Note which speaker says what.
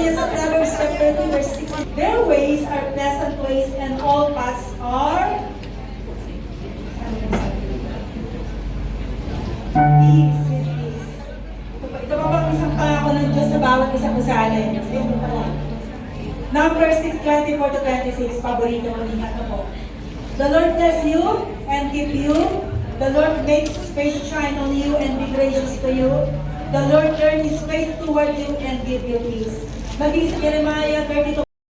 Speaker 1: says sa Proverbs chapter 2 verse 6, their ways are pleasant ways and all paths are peace with peace. Ito pa bang isang pangako ng Diyos sa bawat isang usalin? Ito pala. Number 6:24-26, paborito ko din ito po. The Lord bless you and keep you. The Lord makes His face shine on you and be gracious to you. The Lord turn His face toward you and give you peace. Maging sa Jeremiah 32